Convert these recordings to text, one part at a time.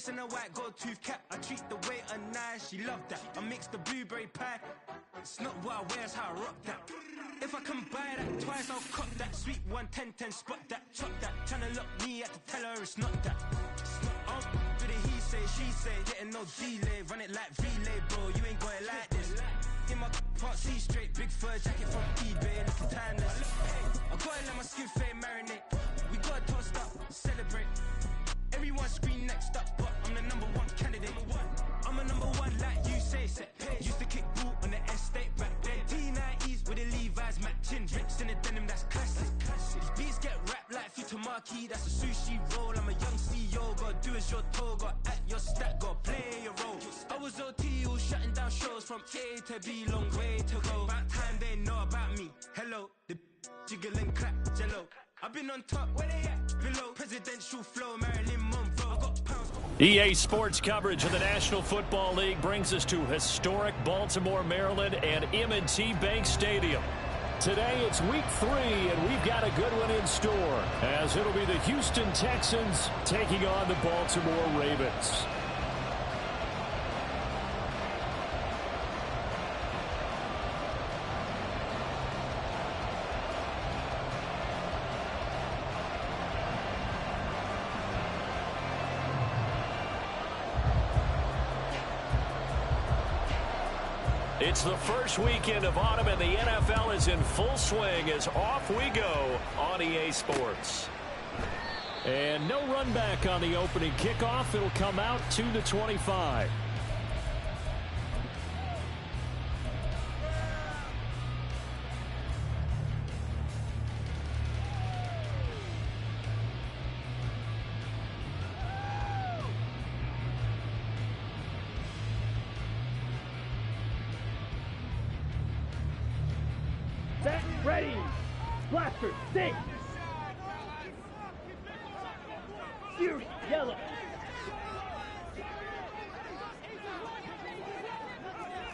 face and a white gold tooth cap. I treat the waiter nice, she loved that. I mix the blueberry pie. It's not what I wear, it's how I rock that. If I can buy that twice, I'll cop that. Sweet 110, spot that, chop that. Tryna lock me, I have to tell her it's not that. Do the he say, she say, getting no delay. Run it like relay, bro, you ain't got it like this. In my part C straight, big fur jacket from eBay, looking timeless. I gotta let my skin fade marinate. We gotta toast up, celebrate. Everyone scream next up, but I'm the #1 candidate. I'm a #1 like you say. Used to kick ball on the estate back then. T90s with the Levi's matching. Drinks in the denim, that's classic. These beats get wrapped like Futamaki, that's a sushi roll. I'm a young CEO, gotta do as you're told. Gotta act your stat, gotta play your role. I was OT, all shutting down shows from A to B, long way to go. About time they know about me. Hello, the jiggle and clap, jello. I've been on top, where they at? Below, presidential flow, Marilyn Monroe. I got pounds. EA Sports coverage of the National Football League brings us to historic Baltimore, Maryland, and M&T Bank Stadium. Today it's week 3, and we've got a good one in store, as it'll be the Houston Texans taking on the Baltimore Ravens. It's the first weekend of autumn, and the NFL is in full swing as off we go on EA Sports. And no run back on the opening kickoff. It'll come out to the 25. Ready, blaster, sing. Fury, yellow.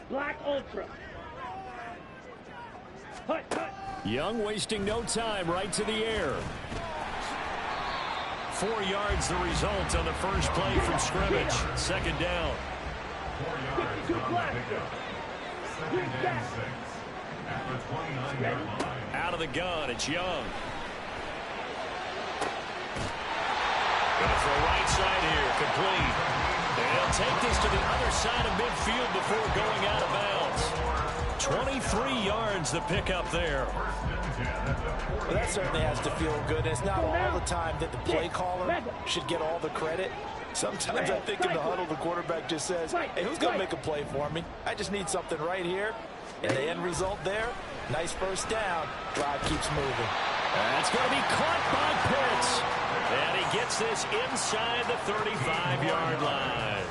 Black ultra. Hut, hut. Young wasting no time, right to the air. 4 yards the result on the first play from scrimmage. Second down. 52 blaster. Out of the gun, it's Young. Gonna throw right side here, complete. They'll take this to the other side of midfield before going out of bounds. 23 yards the pickup there. Well, that certainly has to feel good. It's not all the time that the play caller should get all the credit. Sometimes I think in the huddle, the quarterback just says, hey, who's going to make a play for me? I just need something right here. And the end result there, nice first down. Drive keeps moving. That's going to be caught by Pitts. And he gets this inside the 35-yard line.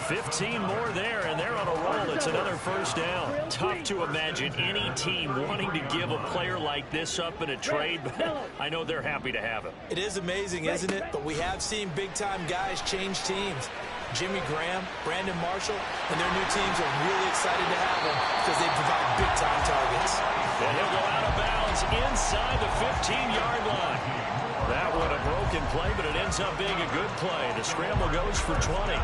15 more there, and they're on a roll. It's another first down. Tough to imagine any team wanting to give a player like this up in a trade, but I know they're happy to have him. It is amazing, isn't it? But we have seen big-time guys change teams. Jimmy Graham, Brandon Marshall, and their new teams are really excited to have him because they provide big-time targets. And he'll go out of bounds inside the 15-yard line. That one a broken play, but it ends up being a good play. The scramble goes for 20.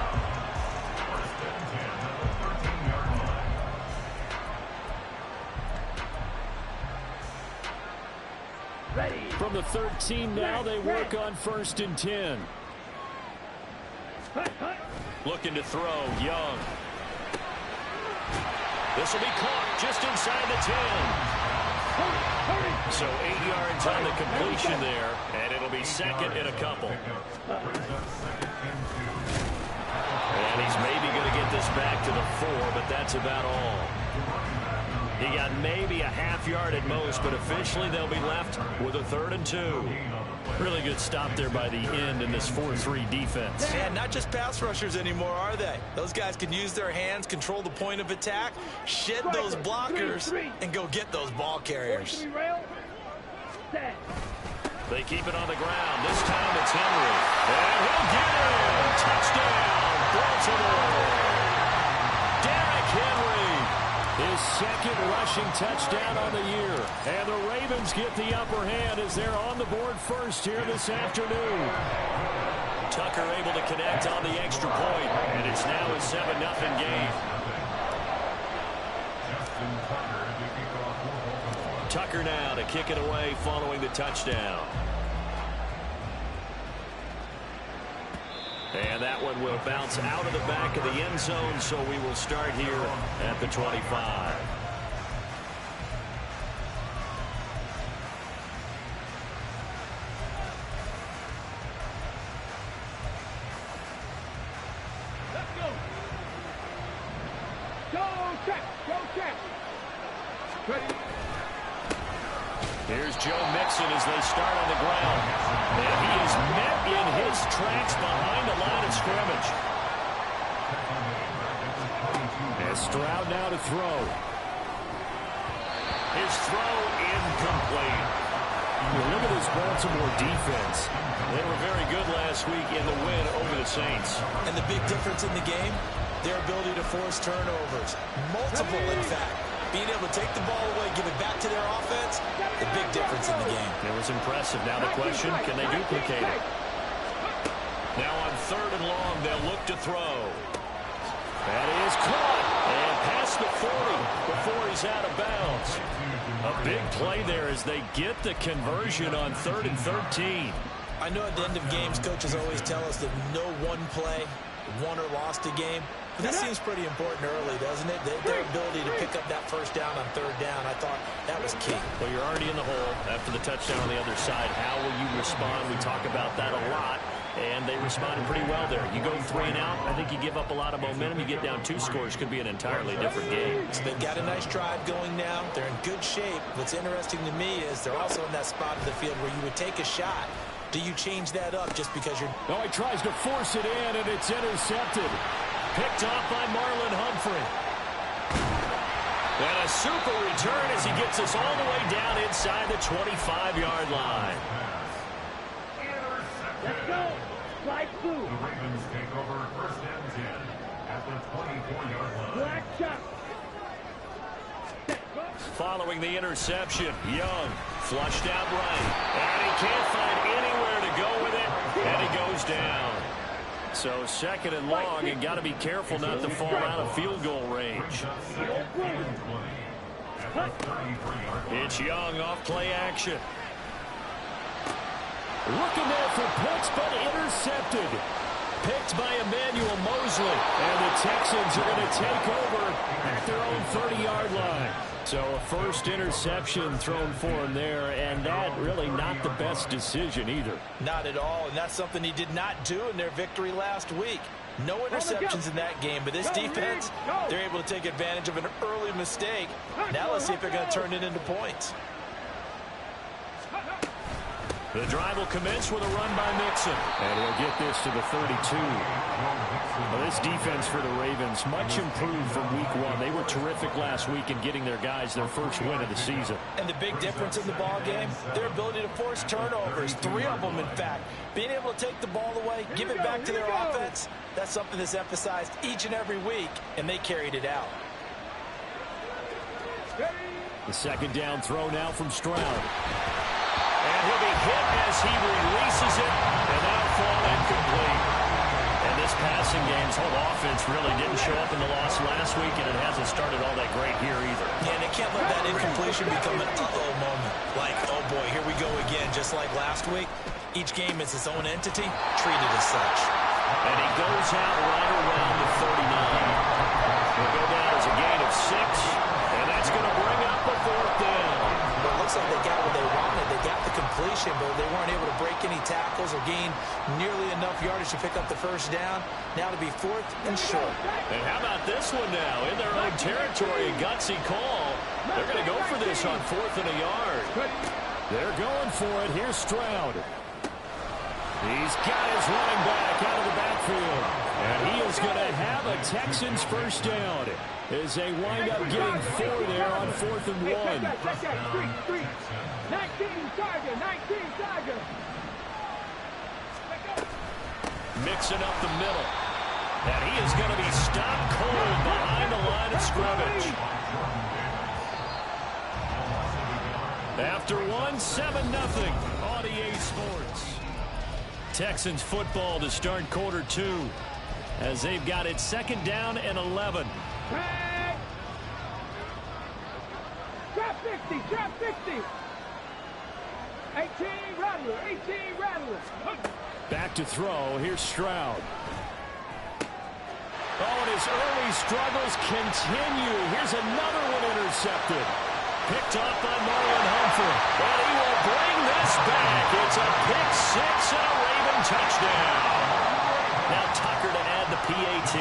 From the 13 now, they work on 1st and 10. Looking to throw, Young. This will be caught just inside the 10. So 8 yards on the completion there, and it'll be second and a couple. And he's maybe going to get this back to the 4, but that's about all. He got maybe a half yard at most, but officially they'll be left with a 3rd and 2. Really good stop there by the end in this 4-3 defense. And not just pass rushers anymore, are they? Those guys can use their hands, control the point of attack, shed those blockers, and go get those ball carriers. They keep it on the ground. This time it's Henry. And he'll get it! Touchdown, Baltimore! Derrick Henry, his second rushing touchdown on the year. And the Ravens get the upper hand as they're on the board first here this afternoon. Tucker able to connect on the extra point, and it's now a 7-0 game. Tucker now to kick it away following the touchdown. And that one will bounce out of the back of the end zone, so we will start here at the 25. Let's go. Go check. Go check. Ready. Here's Joe Mixon as they start on the ground. And he is met in his tracks behind the line of scrimmage. And Stroud now to throw. His throw incomplete. Look at this Baltimore defense. They were very good last week in the win over the Saints. And the big difference in the game, their ability to force turnovers. Multiple, in fact. Being able to take the ball away, give it back to their offense, the big difference in the game. It was impressive. Now the question, can they duplicate it? Now on 3rd and long, they'll look to throw. That is caught. And past the 40 before he's out of bounds. A big play there as they get the conversion on 3rd and 13. I know at the end of games, coaches always tell us that no one play won or lost a game. But that seems pretty important early, doesn't it? Their ability to pick up that first down on 3rd down, I thought that was key. Well, you're already in the hole after the touchdown on the other side. How will you respond? We talk about that a lot, and they responded pretty well there. You go 3 and out, I think you give up a lot of momentum. You get down 2 scores, could be an entirely different game. So they've got a nice drive going now. They're in good shape. What's interesting to me is they're also in that spot of the field where you would take a shot. Do you change that up just because you're... Oh, he tries to force it in, and it's intercepted. Picked off by Marlon Humphrey. And a super return as he gets us all the way down inside the 25-yard line. Let's go. Slide through. The Ravens take over 1st and 10 at the 24-yard line. Black shot. Following the interception, Young flushed out right. And he can't find anywhere to go with it. And he goes down. So 2nd and long, and got to be careful not to fall out of field goal range. It's Young off play action. Looking there for picks, but intercepted. Picked by Emmanuel Mosley. And the Texans are going to take over at their own 30-yard line. So a first interception thrown for him there, and that really not the best decision either. Not at all, and that's something he did not do in their victory last week. No interceptions in that game, but this defense, they're able to take advantage of an early mistake. Now let's see if they're going to turn it into points. The drive will commence with a run by Mixon. And he'll get this to the 32. Well, this defense for the Ravens, much improved from week 1. They were terrific last week in getting their guys their first win of the season. And the big difference in the ball game, their ability to force turnovers, 3 of them in fact. Being able to take the ball away, give it back to their offense, that's something that's emphasized each and every week, and they carried it out. The 2nd down throw now from Stroud. And he'll be hit as he releases it, and that'll fall incomplete. And this passing game's whole offense really didn't show up in the loss last week, and it hasn't started all that great here either. Yeah, and they can't let that incompletion become an uh-oh moment. Like, oh boy, here we go again, just like last week. Each game is its own entity, treated as such. And he goes out right around the 39. He'll go down as a gain of 6, and that's going to bring up a 4th down. But it looks like they got what they wanted. They got the completion, but they weren't able to break any tackles or gain nearly enough yardage to pick up the first down. Now to be 4th and short. And how about this one now? In their own territory, a gutsy call. They're going to go for this on 4th and a yard. They're going for it. Here's Stroud. He's got his running back out of the backfield. And he is going to have a Texans first down as they wind up getting 4 there on 4th and 1. 19 Tiger, 19 Tiger. Mixing up the middle. And he is going to be stopped cold behind the line of scrimmage. After 1, 7-0 on EA Sports. Texans football to start quarter 2 as they've got it 2nd down and 11. Drop 60, drop 60. 18 Rattler, 18 Rattler. Back to throw. Here's Stroud. Oh, and his early struggles continue. Here's another one intercepted. Picked off by Marlon Humphrey. And he will bring this back. It's a pick 6 and a Raven touchdown. Now Tucker to add the PAT.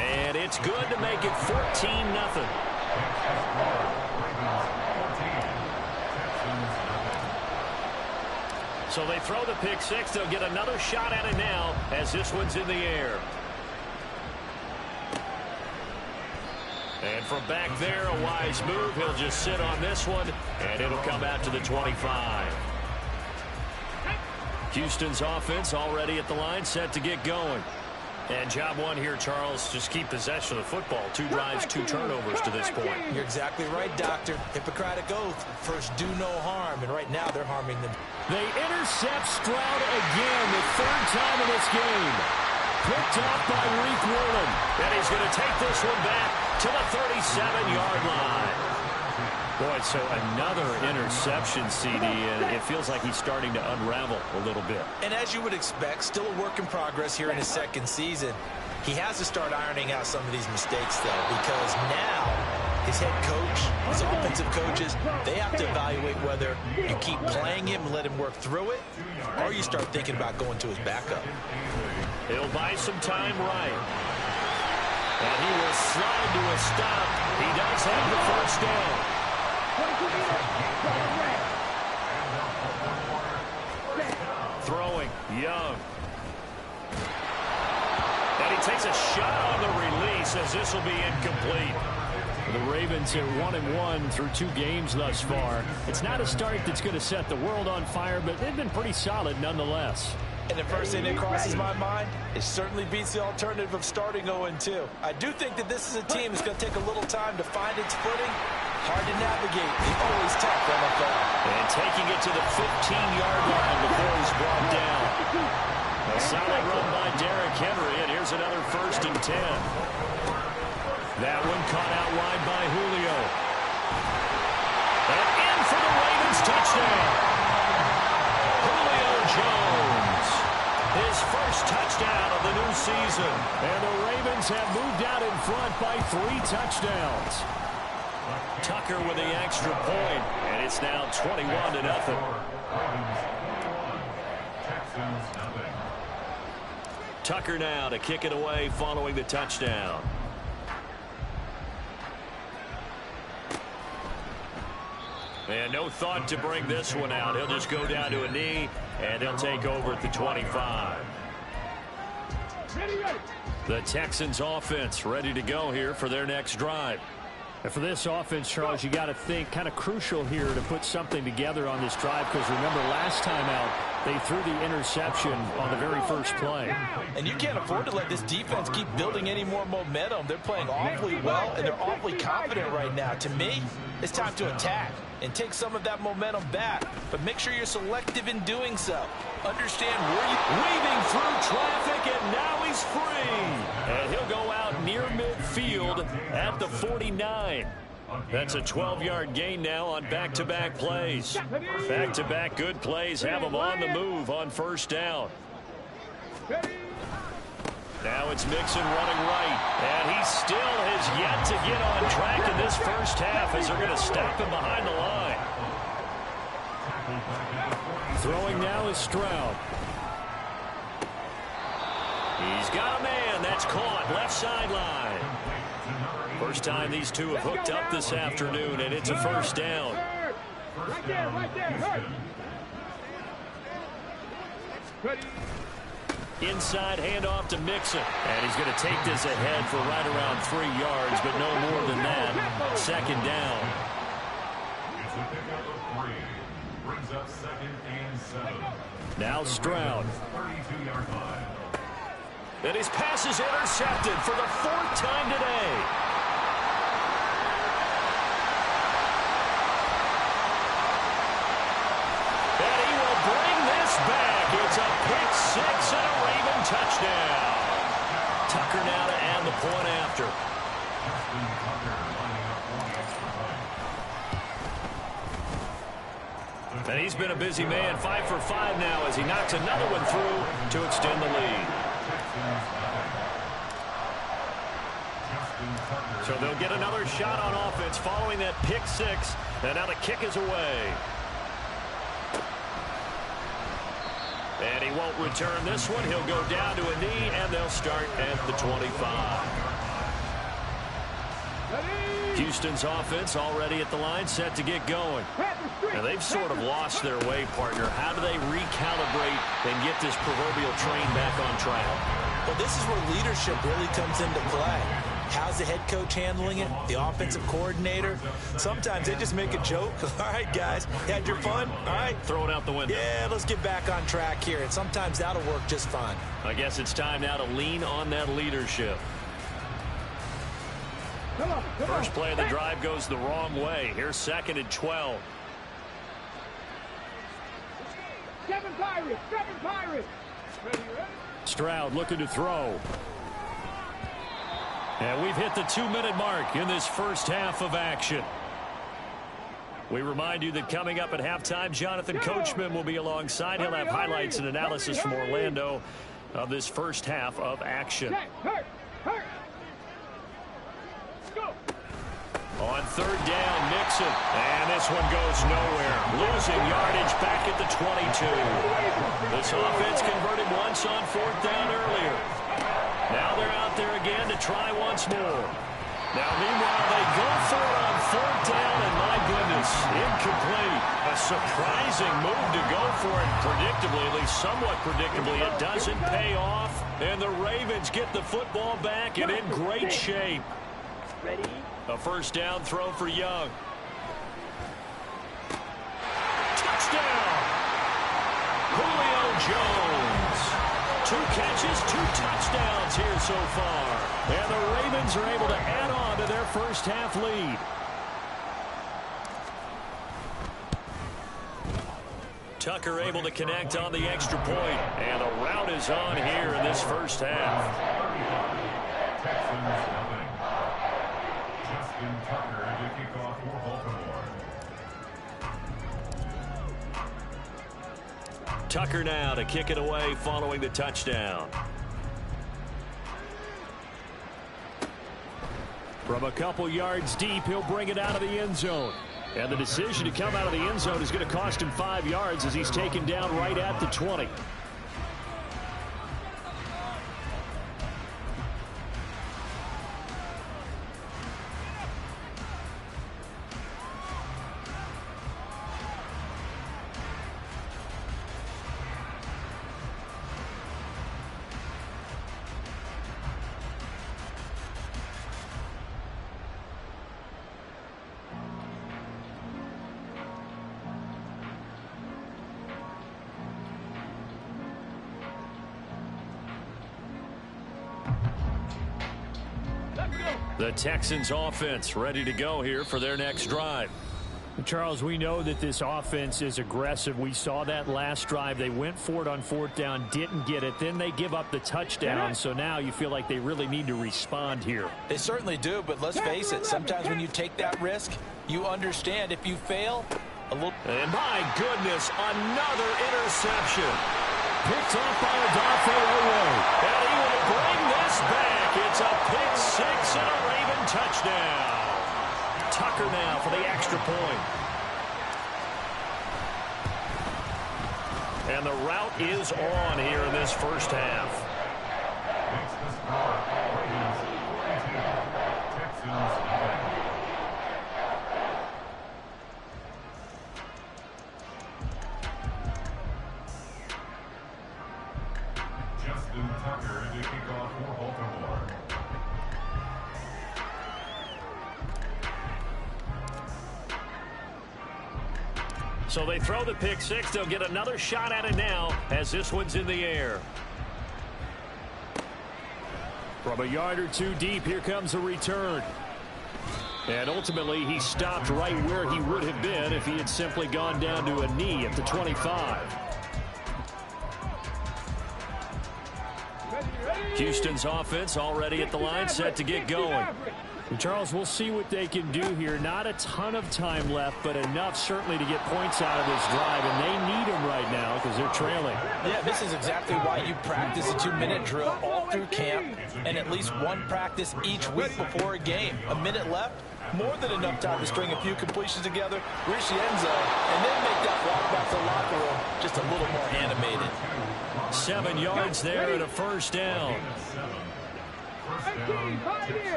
And it's good to make it 14-0. So they throw the pick 6. They'll get another shot at it now as this one's in the air. And from back there, a wise move. He'll just sit on this one, and it'll come out to the 25. Houston's offense already at the line, set to get going. And job one here, Charles, just keep possession of the football. 2 drives, 2 turnovers to this point. You're exactly right, Doctor. Hippocratic oath. First, do no harm. And right now, they're harming them. They intercept Stroud again, the 3rd time in this game. Picked off by Reek Woolen. And he's going to take this one back to the 37-yard line. Boy, so another interception, CD, and it feels like he's starting to unravel a little bit. And as you would expect, still a work in progress here in his 2nd season. He has to start ironing out some of these mistakes, though, because now his head coach, his offensive coaches, they have to evaluate whether you keep playing him and let him work through it, or you start thinking about going to his backup. He'll buy some time right. And he will slide to a stop. He does have the 1st down. Throwing, Young. And he takes a shot on the release as this will be incomplete. The Ravens are 1-1 through 2 games thus far. It's not a start that's going to set the world on fire, but they've been pretty solid nonetheless. And the first thing that crosses my mind, it certainly beats the alternative of starting 0-2. I do think that this is a team that's going to take a little time to find its footing. Hard to navigate. The always tough NFL. And taking it to the 15-yard line before he's brought down. A solid run by Derrick Henry, and here's another 1st and 10. That one caught out wide by Julio. And in for the Ravens touchdown. Julio Jones. His first touchdown of the new season. And the Ravens have moved out in front by 3 touchdowns. Tucker with the extra point, and it's now 21-0. Tucker now to kick it away following the touchdown. And no thought to bring this one out. He'll just go down to a knee, and they'll take over at the 25. The Texans offense ready to go here for their next drive. And for this offense, Charles, you got to think kind of crucial here to put something together on this drive, because remember last time out they threw the interception on the very first play. And you can't afford to let this defense keep building any more momentum. They're playing awfully well, and they're awfully confident right now. To me, it's time to attack and take some of that momentum back, but make sure you're selective in doing so. Understand where you... Weaving through traffic, and now he's free. And he'll go out near midfield at the 49. That's a 12-yard gain now on back-to-back plays. Back-to-back good plays have him on the move on 1st down. Now it's Mixon running right, and he still has yet to get on track in this first half as they're going to stop him behind the line. Throwing now is Stroud. He's got a man. That's caught. Left sideline. First time these two have hooked up this afternoon, and it's a 1st down. Right there, right there. Inside handoff to Mixon. And he's going to take this ahead for right around 3 yards, but no more than that. 2nd down. It's a pickup of 3. Brings up 2nd and 7. Now Stroud. 32-yard line. And his pass is intercepted for the 4th time today. point after. And he's been a busy man, 5 for 5 now as he knocks another one through to extend the lead. So they'll get another shot on offense following that pick six. And now the kick is away. And he won't return this one. He'll go down to a knee, and they'll start at the 25. Houston's offense already at the line, set to get going. Now they've sort of lost their way, partner. How do they recalibrate and get this proverbial train back on track? Well, this is where leadership really comes into play. How's the head coach handling it? The offensive coordinator? Sometimes they just make a joke. All right, guys, had your fun? All right. Throw it out the window. Yeah, let's get back on track here. And sometimes that'll work just fine. I guess it's time now to lean on that leadership. First play of the drive goes the wrong way. Here's 2nd and 12. 7 Pirates! 7 Pirates! Stroud looking to throw. And we've hit the 2-minute mark in this first half of action. We remind you that coming up at halftime, Jonathan Coachman will be alongside. He'll have highlights and analysis from Orlando of this first half of action. On 3rd down, Mixon. And this one goes nowhere. Losing yardage back at the 22. This offense converted once on 4th down earlier. Now they're out there again to try once more. Now, meanwhile, they go for it on 4th down, and my goodness, incomplete. A surprising move to go for it predictably, at least somewhat predictably. It doesn't pay off, and the Ravens get the football back and in great shape. Ready? A 1st down throw for Young. Touchdown! Julio Jones. 2 catches, 2 touchdowns here so far. And the Ravens are able to add on to their first half lead. Tucker able to connect on the extra point. And the route is on here in this first half. Tucker to kick off for Baltimore. Tucker now to kick it away following the touchdown. From a couple yards deep, he'll bring it out of the end zone. And the decision to come out of the end zone is going to cost him 5 yards as he's taken down right at the 20. The Texans offense ready to go here for their next drive. Charles, we know that this offense is aggressive. We saw that last drive. They went for it on 4th down, didn't get it. Then they give up the touchdown. So now you feel like they really need to respond here. They certainly do, but let's face it, sometimes when you take that risk, you understand if you fail, a little... And my goodness, another interception. Picked off by Odafe Oweh. And he will bring this back. It's a pick six and a Raven touchdown. Tucker now for the extra point. And the route is on here in this first half. Justin Tucker to kick off for Baltimore. So they throw the pick six. They'll get another shot at it now as this one's in the air. From a yard or two deep, here comes a return. And ultimately, he stopped right where he would have been if he had simply gone down to a knee at the 25. Ready? Houston's offense already at the line, set to get going. And Charles, we'll see what they can do here. Not a ton of time left, but enough certainly to get points out of this drive, and they need them right now because they're trailing. Yeah, this is exactly why you practice a 2-minute drill all through camp and at least one practice each week before a game. A minute left, more than enough time to string a few completions together, reach the end zone, and then make that walk back to the locker room just a little more animated. 7 yards there and a first down.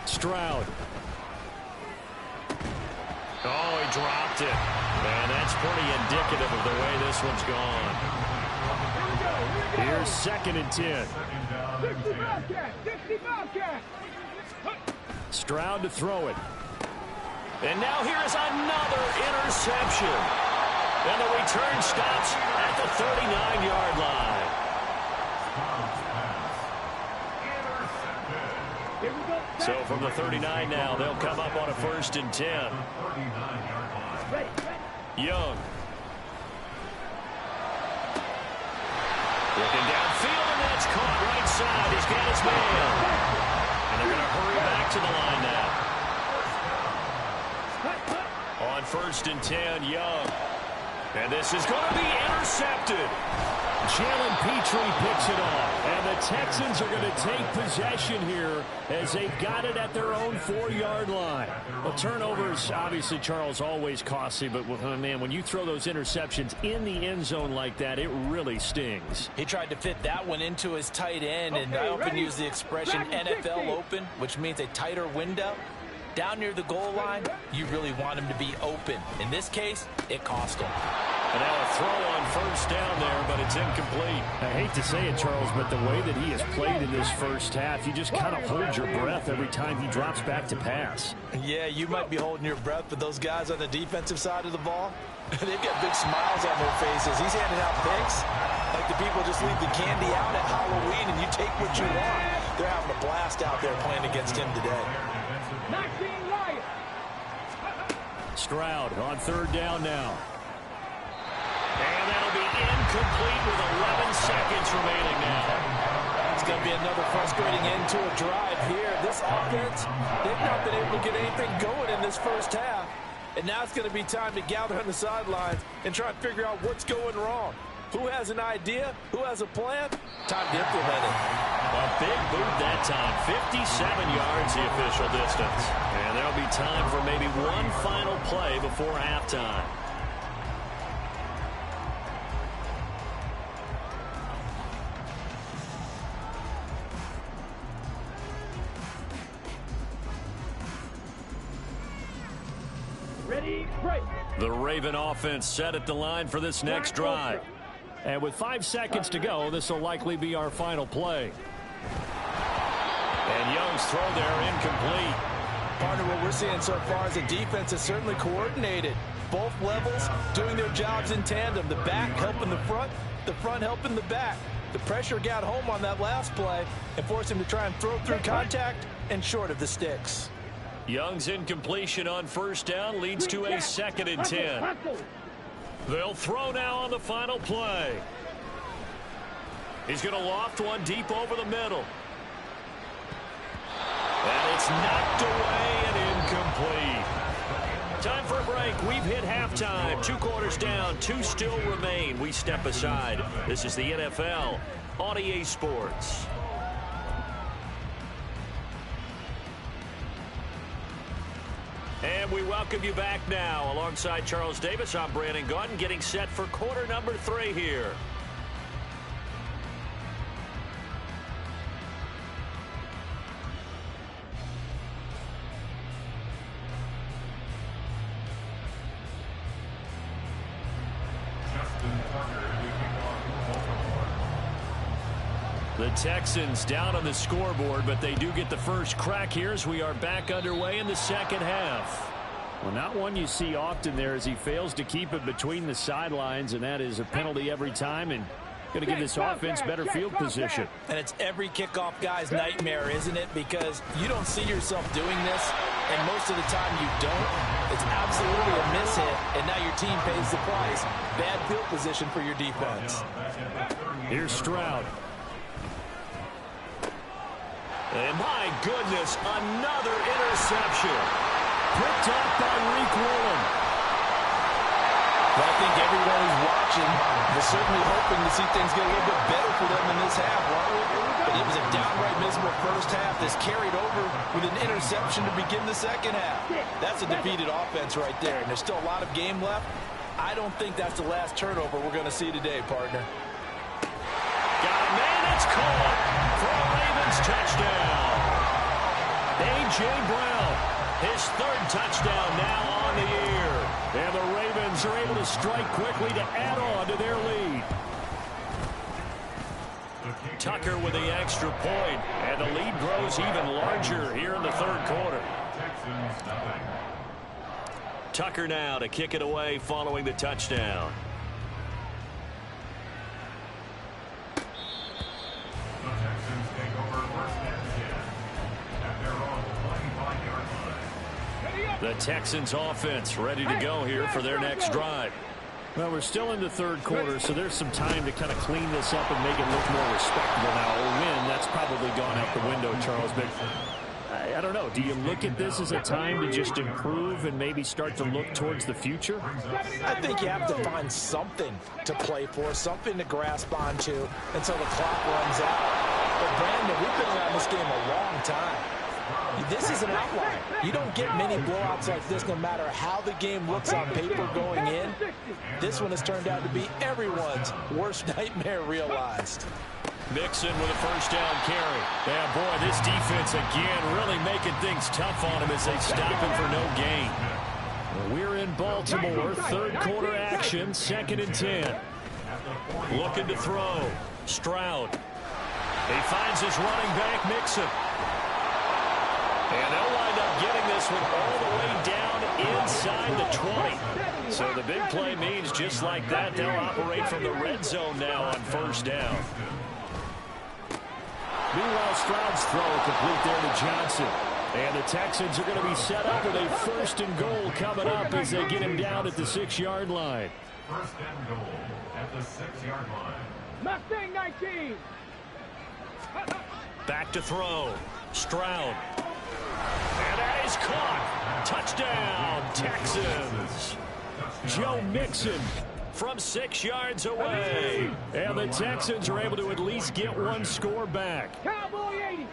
Stroud. Oh, he dropped it. And that's pretty indicative of the way this one's gone. Here's 2nd and 10. Stroud to throw it. And now here is another interception. And the return stops at the 39-yard line. So from the 39 now, they'll come up on a 1st and 10. Young. Looking downfield, and that's caught right side. He's got his man. And they're going to hurry back to the line now. On 1st and 10, Young. And this is going to be intercepted. Jalen Petrie picks it off. And the Texans are going to take possession here as they've got it at their own 4-yard line. Well, turnovers, obviously, Charles, always costly. But, man, when you throw those interceptions in the end zone like that, it really stings. He tried to fit that one into his tight end, and I often use the expression NFL open, which means a tighter window. Down near the goal line, you really want him to be open. In this case, it cost him. And now a throw on 1st down there, but it's incomplete. I hate to say it, Charles, but the way that he has played in this first half, you just kind of hold your breath every time he drops back to pass. Yeah, you might be holding your breath, but those guys on the defensive side of the ball, they've got big smiles on their faces. He's handing out picks like the people just leave the candy out at Halloween and you take what you want. They're having a blast out there playing against him today. Stroud on 3rd down now. And that'll be incomplete with 11 seconds remaining now. It's going to be another frustrating end to a drive here. This offense, they've not been able to get anything going in this first half. And now it's going to be time to gather on the sidelines and try and figure out what's going wrong. Who has an idea? Who has a plan? Time to implement it. A big boot that time. 57 yards the official distance. And there'll be time for maybe one final play before halftime. Ready, break. The Raven offense set at the line for this next drive. And with 5 seconds to go, this will likely be our final play. And Young's throw there incomplete. Partner, what we're seeing so far is the defense is certainly coordinated. Both levels doing their jobs in tandem. The back helping the front helping the back. The pressure got home on that last play and forced him to try and throw through contact and short of the sticks. Young's incompletion on 1st down leads to a 2nd and 10. They'll throw now on the final play. He's going to loft one deep over the middle. And it's knocked away and incomplete. Time for a break. We've hit halftime. 2 quarters down. 2 still remain. We step aside. This is the NFL on EA Sports. And we welcome you back now. Alongside Charles Davis, I'm Brandon Gaudin, getting set for quarter number 3 here. The Texans down on the scoreboard, but they do get the first crack here as we are back underway in the second half. Well, not one you see often there as he fails to keep it between the sidelines, and that is a penalty every time and going to give this offense better field position. And it's every kickoff guy's nightmare, isn't it? Because you don't see yourself doing this, and most of the time you don't. It's absolutely a miss hit, and now your team pays the price. Bad field position for your defense. Here's Stroud. And my goodness, another interception. Picked up by Reek Woolen. Well, I think everyone who's watching was certainly hoping to see things get a little bit better for them in this half, weren't we? But it was a downright miserable first half that's carried over with an interception to begin the second half. That's a defeated offense right there, and there's still a lot of game left. I don't think that's the last turnover we're going to see today, partner. Got a man that's caught for a Ravens touchdown. A.J. Brown, his third touchdown now on the year. And the Ravens are able to strike quickly to add on to their lead. Tucker with the extra point, and the lead grows even larger here in the third quarter. Tucker now to kick it away following the touchdown. The Texans offense ready to go here for their next drive. Well, we're still in the third quarter, so there's some time to kind of clean this up and make it look more respectable now. A win, that's probably gone out the window, Charles. But I don't know. Do you look at this as a time to just improve and maybe start to look towards the future? I think you have to find something to play for, something to grasp onto until the clock runs out. But, Brandon, we've been around this game a long time. This is an outlier. You don't get many blowouts like this no matter how the game looks on paper going in. This one has turned out to be everyone's worst nightmare realized. Mixon with a first down carry. Yeah, boy, this defense again really making things tough on him as they stop him for no gain. We're in Baltimore, third quarter action, 2nd and 10. Looking to throw. Stroud. He finds his running back, Mixon. And they'll wind up getting this one all the way down inside the 20. So the big play means just like that, they'll operate from the red zone now on first down. Meanwhile, Stroud's throw complete there to Johnson. And the Texans are going to be set up with a 1st and goal coming up as they get him down at the 6-yard line. 1st and goal at the 6-yard line. Mustang 19. Back to throw. Stroud. And that is caught. Touchdown, Texans. Joe Mixon from 6 yards away. And the Texans are able to at least get one score back. Cowboy 80.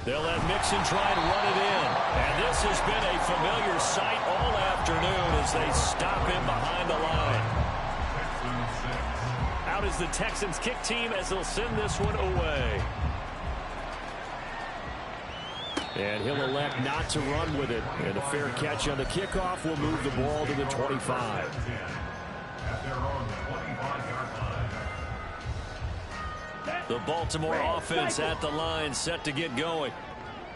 They'll let Mixon try and run it in. And this has been a familiar sight all afternoon as they stop him behind the line. Out is the Texans kick team as they'll send this one away. And he'll elect not to run with it. And a fair catch on the kickoff will move the ball to the 25. The Baltimore offense at the line, set to get going.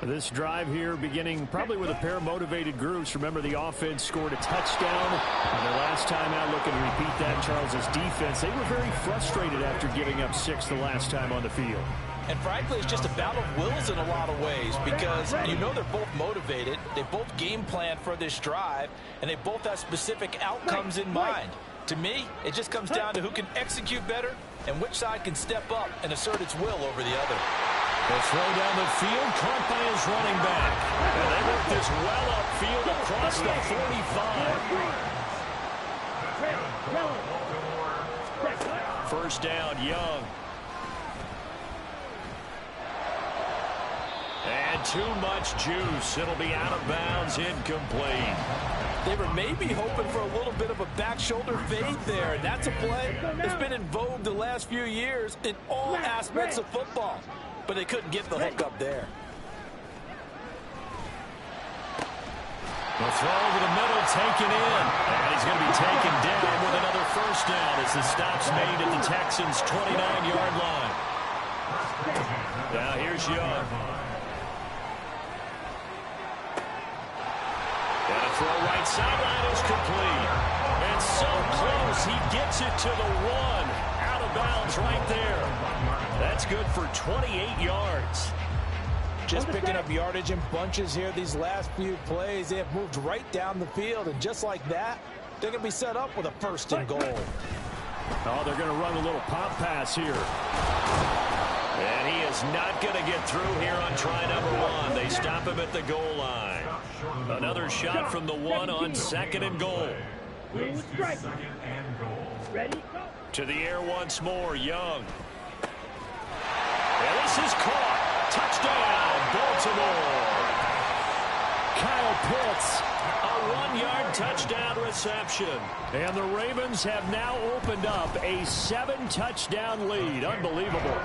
This drive here beginning probably with a pair of motivated groups. Remember, the offense scored a touchdown. And their last time out, looking to repeat that, Charles's defense, they were very frustrated after giving up 6 the last time on the field. And frankly, it's just a battle of wills in a lot of ways because you know they're both motivated. They both game plan for this drive, and they both have specific outcomes in mind. To me, it just comes down to who can execute better and which side can step up and assert its will over the other. The throw down the field, caught by his running back. And they work this well upfield across the 45. First down, Young. And too much juice. It'll be out of bounds, incomplete. They were maybe hoping for a little bit of a back shoulder fade there, and that's a play that's been in vogue the last few years in all aspects of football. But they couldn't get the hook up there. The throw over the middle, taken in. And he's going to be taken down with another first down as the stop's made at the Texans' 29-yard line. Now here's Young. And a throw right sideline is complete. And so close, he gets it to the 1. Out of bounds right there. That's good for 28 yards. Just picking up yardage in bunches here these last few plays. They have moved right down the field, and just like that, they're going to be set up with a 1st and goal. Oh, they're going to run a little pop pass here. And he is not going to get through here on try number 1. They stop him at the goal line. Another shot from the 1 on 2nd and goal. Ready? To the air once more, Young. And this is caught. Touchdown, Baltimore. Kyle Pitts, a 1-yard touchdown reception. And the Ravens have now opened up a 7-touchdown lead. Unbelievable.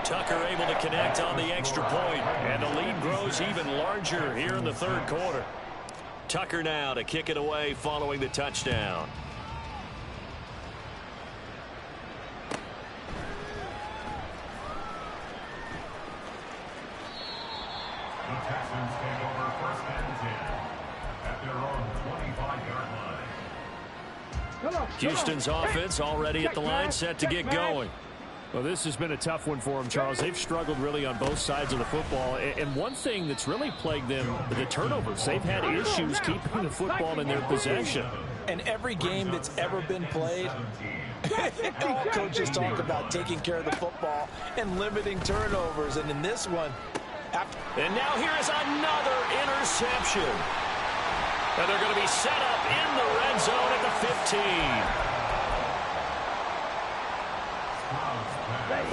Tucker able to connect on the extra point, and the lead grows even larger here in the 3rd quarter. Tucker now to kick it away following the touchdown. The Texans take over 1st and 10 at their own 25-yard line. Houston's offense already at the line, set to get going. Well, this has been a tough one for them, Charles. They've struggled really on both sides of the football. And one thing that's really plagued them, the turnovers. They've had issues keeping the football in their possession. And every game that's ever been played, all coaches talk about taking care of the football and limiting turnovers. And in this one, and now here is another interception. And they're going to be set up in the red zone at the 15.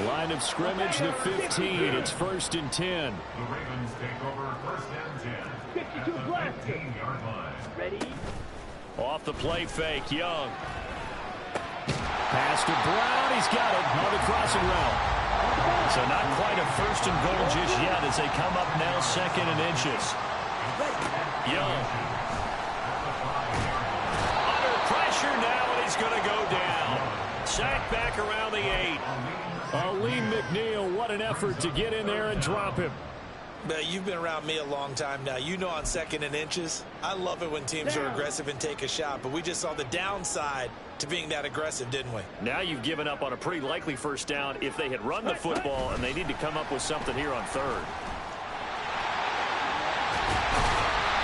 Line of scrimmage, the 15. It's 1st and 10. The Ravens take over 1st and 10 at the 15-yard line. Ready? Off the play fake, Young. Pass to Brown. He's got it on the crossing route. So not quite a 1st and goal just yet as they come up now 2nd and inches. Young. Under pressure now, and he's going to go down. Sacked back around the 8. Aleem McNeil, what an effort to get in there and drop him. You've been around me a long time now. You know on 2nd and inches, I love it when teams are aggressive and take a shot, but we just saw the downside to being that aggressive, didn't we? Now you've given up on a pretty likely 1st down if they had run the football, and they need to come up with something here on 3rd.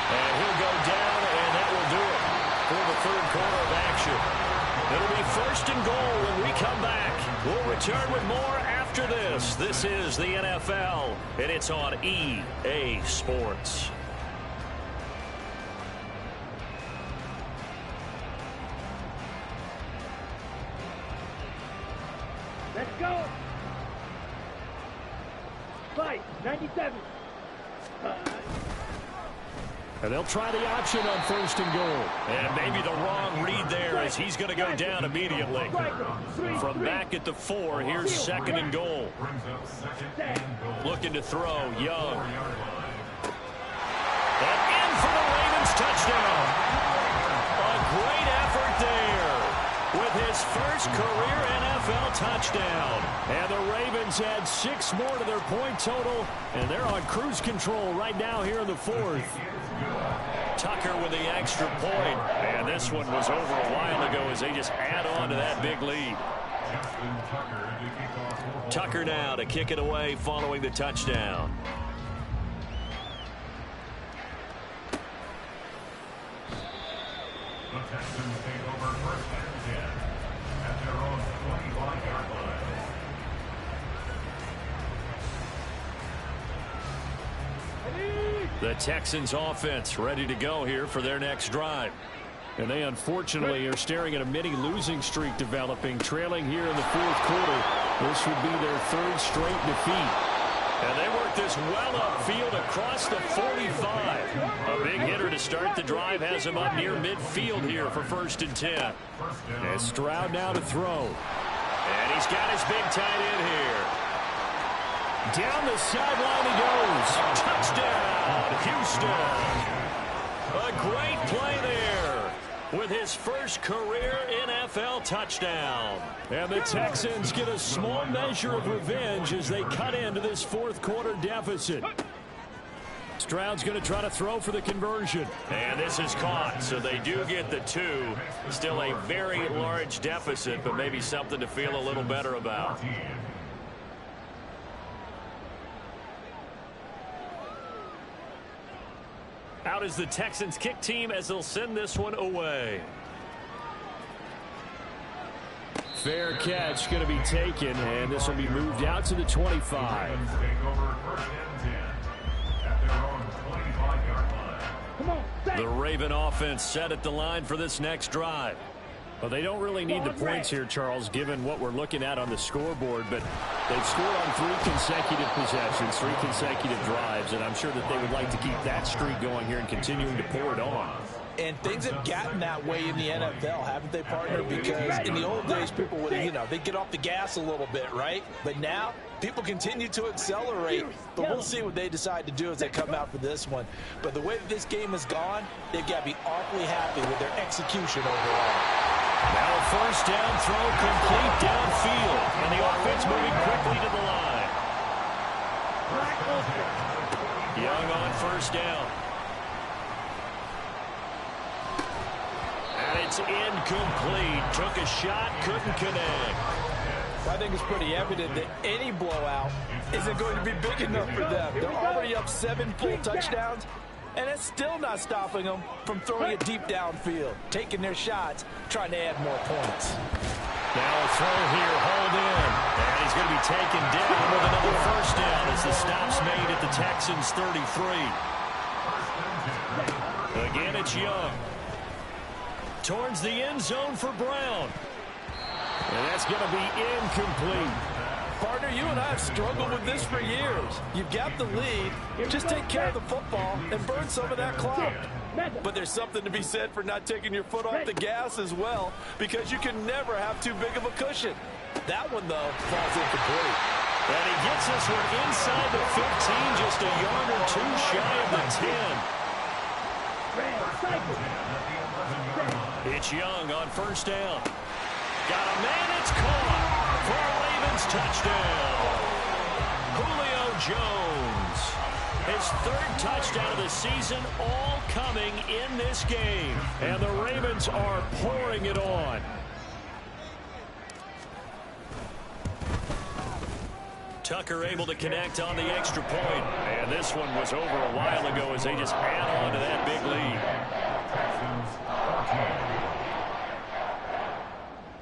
And he'll go down, and that will do it for the 3rd quarter of action. It'll be 1st and goal when we come back. We'll return with more after this. This is the NFL, and it's on EA Sports. Let's go. Fight, 97. And they'll try the option on 1st and goal. And maybe the wrong read there as he's going to go down immediately. From back at the 4, here's 2nd and goal. Looking to throw, Young. And in for the Ravens touchdown. A great effort there with his 1st career NFL touchdown. And the Ravens add 6 more to their point total, and they're on cruise control right now here in the 4th. Tucker with the extra point. And this one was over a while ago as they just add on to that big lead. Tucker now to kick it away following the touchdown. The Texans take over 1st and 10 at their own 25-yard line. The Texans offense ready to go here for their next drive. And they unfortunately are staring at a mini losing streak developing, trailing here in the 4th quarter. This would be their 3rd straight defeat. And they work this well upfield across the 45. A big hitter to start the drive has him up near midfield here for 1st and 10. And Stroud now to throw. And he's got his big tight end here. Down the sideline he goes. Touchdown, Houston. A great play there with his 1st career NFL touchdown. And the Texans get a small measure of revenge as they cut into this 4th quarter deficit. Stroud's going to try to throw for the conversion. And this is caught, so they do get the 2. Still a very large deficit, but maybe something to feel a little better about. Out is the Texans kick team as they'll send this one away. Fair catch going to be taken, and this will be moved out to the 25. The Raven offense set at the line for this next drive. Well, they don't really need the points here, Charles, given what we're looking at on the scoreboard, but they've scored on 3 consecutive possessions, 3 consecutive drives, and I'm sure that they would like to keep that streak going here and continuing to pour it on. And things have gotten that way in the NFL, haven't they, partner? Because in the old days, people would, they'd get off the gas a little bit, right? But now, people continue to accelerate. But we'll see what they decide to do as they come out for this one. But the way that this game has gone, they've got to be awfully happy with their execution overall. Now a first down throw complete downfield. And the offense moving quickly to the line. Young on first down. And it's incomplete. Took a shot, couldn't connect. I think it's pretty evident that any blowout isn't going to be big enough for them. They're already up 7 full touchdowns, and it's still not stopping them from throwing it deep downfield, taking their shots, trying to add more points. Now a throw here, hold in. And he's going to be taken down with another first down as the stop's made at the Texans' 33. Again, it's Young. Towards the end zone for Brown. And that's going to be incomplete. Partner, you and I have struggled with this for years. You've got the lead. Just take care of the football and burn some of that clock. But there's something to be said for not taking your foot off the gas as well, because you can never have too big of a cushion. That one, though, falls incomplete. And he gets this one inside the 15, just a yard or 2 shy of the 10. It's Young on first down. Got a man, it's caught for a Ravens touchdown. Julio Jones. His 3rd touchdown of the season, all coming in this game. And the Ravens are pouring it on. Tucker able to connect on the extra point. And this one was over a while ago as they just add on to that big lead.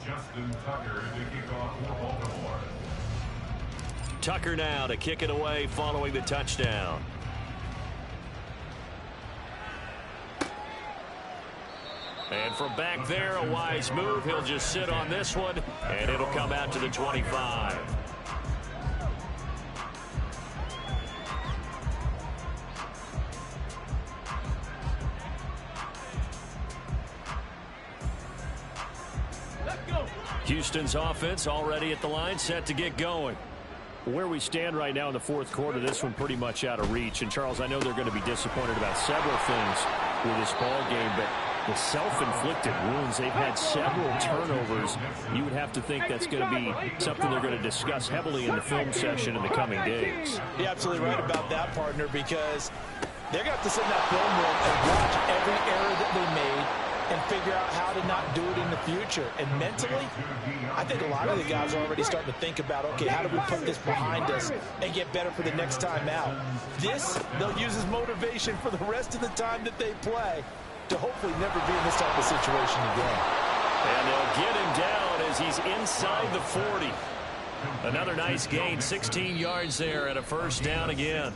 Justin Tucker to kick off for Baltimore. Tucker now to kick it away following the touchdown. And from back there, a wise move. He'll just sit on this one, and it'll come out to the 25. Houston's offense already at the line, set to get going. Where we stand right now in the 4th quarter, this one pretty much out of reach. And, Charles, I know they're going to be disappointed about several things with this ball game, but the self-inflicted wounds, they've had several turnovers. You would have to think that's going to be something they're going to discuss heavily in the film session in the coming days. You're absolutely right about that, partner, because they're going to have to sit in that film room and watch every error that they made and figure out how to not do it in the future. And mentally, I think a lot of the guys are already starting to think about, okay, how do we put this behind us and get better for the next time out? This, they'll use as motivation for the rest of the time that they play to hopefully never be in this type of situation again. And they'll get him down as he's inside the 40. Another nice gain, 16 yards there and a first down again.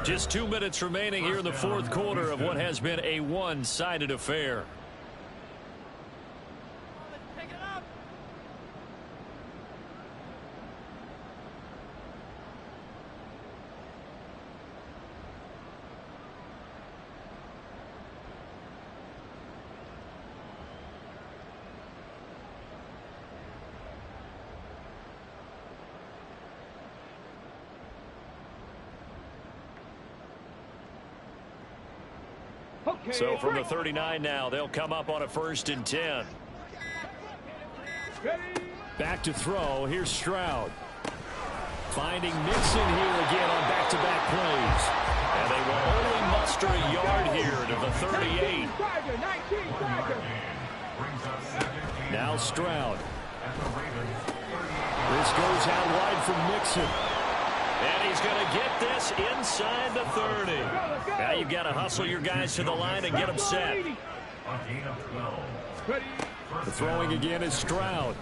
Just 2 minutes remaining here in the 4th quarter of what has been a one-sided affair. So from the 39 now, they'll come up on a 1st and 10. Back to throw. Here's Stroud. Finding Mixon here again on back-to-back plays. And they will only muster a yard here to the 38. Now Stroud. This goes out wide from Mixon. And he's going to get this inside the 30. Now you've got to hustle your guys to the line and get them set. The throwing again is Stroud.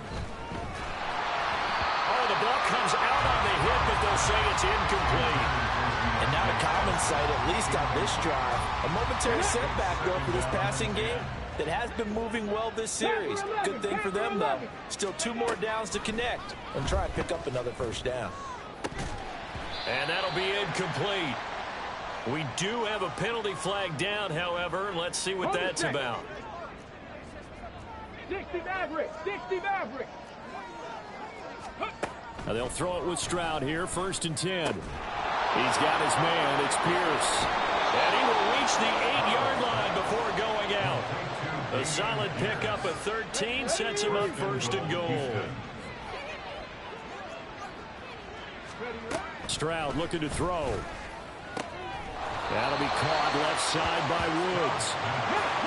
at least on this drive. A momentary setback, though, for this passing game that has been moving well this series. Good thing for them, though. Still 2 more downs to connect and try and pick up another first down. And that'll be incomplete. We do have a penalty flag down, however. Let's see what that's about. 60 Maverick. 60 Maverick. Now they'll throw it with Stroud here, 1st and 10. He's got his man. It's Pierce. And he will reach the 8-yard line before going out. A solid pickup at 13 sets him up 1st and goal. Stroud looking to throw. That'll be caught left side by Woods.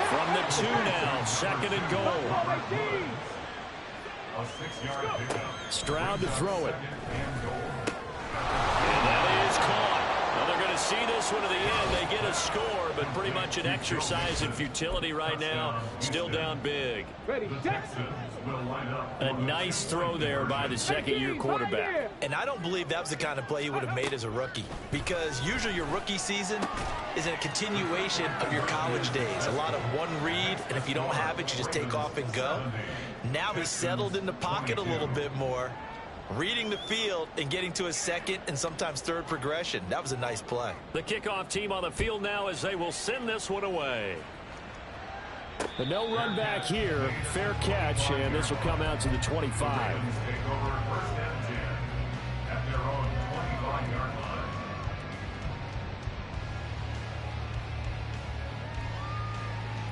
From the 2 now, 2nd and goal. A 6-yard pickup. Stroud to throw it. And that is caught. Well, they're going to see this one to the end. They get a score, but pretty much an exercise in futility right now. Still down big. A nice throw there by the 2nd-year quarterback. And I don't believe that was the kind of play he would have made as a rookie, because usually your rookie season is a continuation of your college days. A lot of one read, and if you don't have it, you just take off and go. Now he's settled in the pocket a little bit more, reading the field and getting to his 2nd and sometimes 3rd progression. That was a nice play. The kickoff team on the field now as they will send this one away. But no run back here. Fair catch, and this will come out to the 25. Take over 1st and 10 at their own 25-yard line.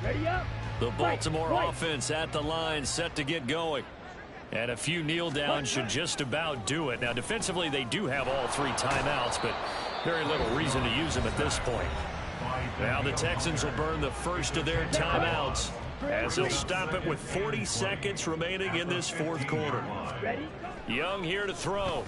Ready up. The Baltimore offense at the line, set to get going. And a few kneel downs should just about do it. Now, defensively, they do have all 3 timeouts, but very little reason to use them at this point. Now the Texans will burn the first of their timeouts as they'll stop it with 40 seconds remaining in this 4th quarter. Young here to throw.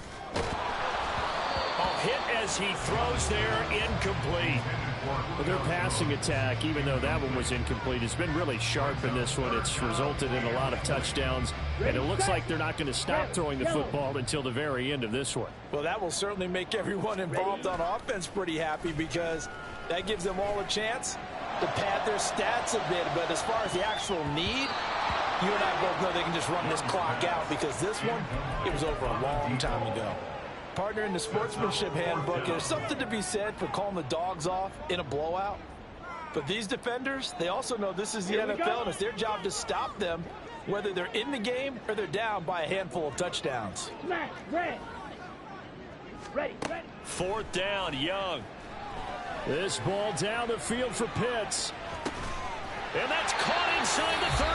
Hit as he throws there, incomplete. Well, their passing attack, even though that one was incomplete, has been really sharp in this one. It's resulted in a lot of touchdowns, and it looks like they're not going to stop throwing the football until the very end of this one. Well, that will certainly make everyone involved on offense pretty happy, because that gives them all a chance to pad their stats a bit. But as far as the actual need, you and I both know they can just run this clock out, because this one, it was over a long time ago. Partner, in the sportsmanship handbook, there's something to be said for calling the dogs off in a blowout. But these defenders, they also know this is the NFL, and it's their job to stop them, whether they're in the game or they're down by a handful of touchdowns. Ready. 4th down, Young. This ball down the field for Pitts. And that's caught inside the 35.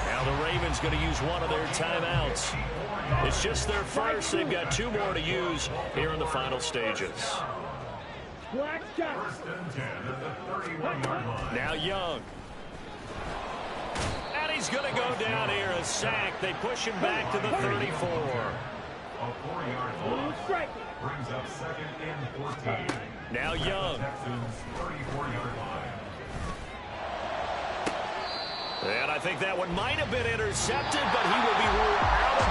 Now the Ravens going to use one of their timeouts. It's just their first. They've got 2 more to use here in the final stages. Black shot. 1st and 10 at the 31-yard line. Now Young. And he's going to go down here, a sack. They push him back to the 34. A 4-yard loss brings up 2nd and 14. Now Young. Texans 34-yard line. And I think that one might have been intercepted, but he will be ruled out of